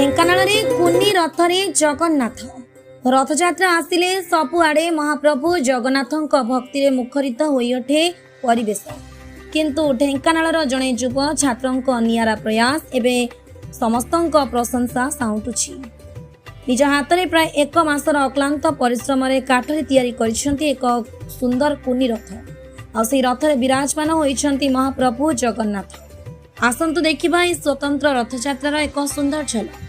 ढेंकानाल कुनी रथरे जगन्नाथ रथयात्रा आसिले सबुआड़े महाप्रभु जगन्नाथ भक्ति मुखरित होई उठे परिवेश। किंतु ढेंकानाल जड़े युव छात्रों नियारा प्रयास एवं समस्त प्रशंसा साउंटुछि। निज हाथ में प्राय एक मासर अक्लांत परिश्रम काठरे तैयारी करिसेंती एक सुंदर कुनी रथ और से रथरे विराजमान होइछंती महाप्रभु जगन्नाथ। आसंतु देखिबा इस स्वतंत्र रथयात्रार एक सुंदर झलक।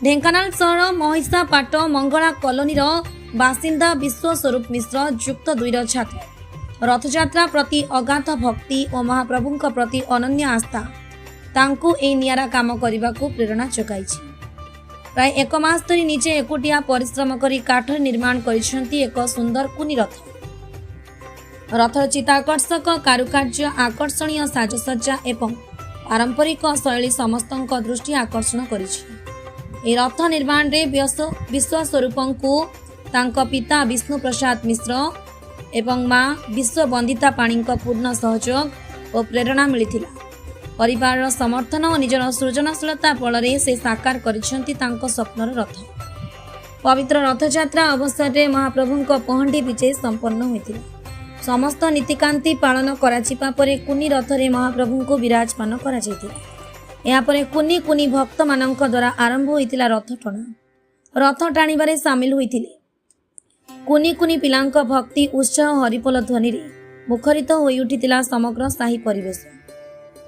ढेंकानाल सहर महिषापाट मंगला कॉलोनीर बासिंदा विश्वस्वरूप मिश्र युक्त 2 छात्र रथयात्रा प्रति अगाध भक्ति और महाप्रभु प्रति अनन्य आस्था तांकु ए नियारा काम करने को प्रेरणा जगाइछि। प्राय एक मास धरी निजे एकुटिया परिश्रम करी काठर निर्माण करिसेंती एक सुंदर कुनी रथ। रथर चित्ताकर्षक कारुकार्य आकर्षणीय साजसज्जा एवं पारंपरिक शैली समस्तक दृष्टि आकर्षण करिछि। रथ निर्माण रे विश्वस्वरूपं को तांका पिता विष्णु प्रसाद मिश्र एवं माँ विश्ववंदिता पाणी पूर्ण सहयोग और प्रेरणा मिलिथिला। परिवार समर्थन और निजर सृजनशीलता बल से साकार करिसेंती तांको स्वप्नर रथ। पवित्र रथयात्रा अवसर में महाप्रभु पहंडी विजय संपन्न होइतिला। समस्त नीतिकांति पालन कराजिबा परे कुनी रथरे महाप्रभु को विराजमान करा जायतिला। या परे कुनी कुनी भक्त मानक द्वारा आरंभ होइतिला रथ टणा। रथ टाणीबारे सामिल होइतिले कुनी कुनी पिलांक भक्ति उत्साह हरिपोल ध्वनि रे मुखरित होई उठितिला समग्र साही परिवेश।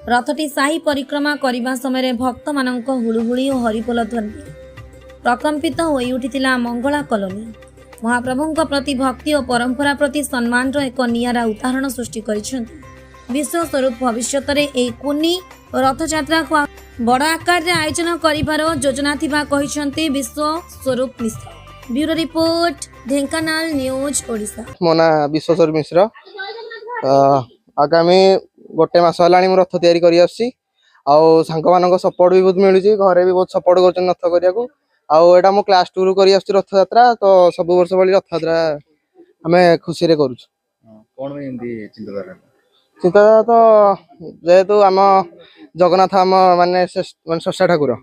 रथटी साही परिक्रमा करने समय भक्त मानक हुलुहुली और हरिपोल ध्वनि प्रकंपित होई उठितिला मंगला कॉलोनी। महाप्रभु प्रति भक्ति और परंपरा प्रति सम्मान एक नियारा उदाहरण सृष्टि करिसेंती। विश्वस्वरूप भविष्य में कुनी रथयात्रा को बड़ आकार रे आयोजन करिबार योजना थिबा कहिसेंती Bishwaswarup Mishra. Bureau report Dhenkanal news Odisha. मोना विश्वस्वरूप मिश्र आगामी गोटे मास है रथ तैयारी कर सांग मान सपोर्ट भी बहुत मिलूँ। घरे भी बहुत सपोर्ट कर रथ करने मो क्लास 2 कर रथ यात्रा तो सब वर्ष भाई रथ यात्रा आम खुशी करुँ। चिंताधारा तो जेहेतु आम जगन्नाथ आम माने स्रष्टा ठाकुर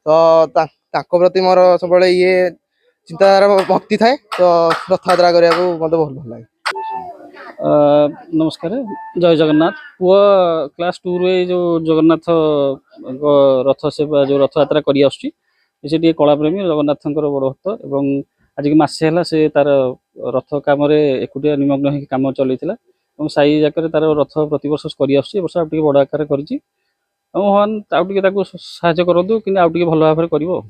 तो प्रति मोर सब ये चिंताधारा भक्ति थाए तो रथ यात्रा करने को मत बहुत भल लगे। नमस्कार, जय जगन्नाथ। पुआ क्लास 2 रे जो जगन्नाथ रथ से जो रथ यात्रा करी आछी से कला प्रेमी जगन्नाथ बड़ भक्त एवं आज की मासे है से तार रथ कम एकुटिया निमग्न हो कम चलता साई जाक तार रथ प्रत वर्ष कर वर्ष आगे बड़ आकार कर भगवान आगे साहय करूँ कि आगे भल भाव कर।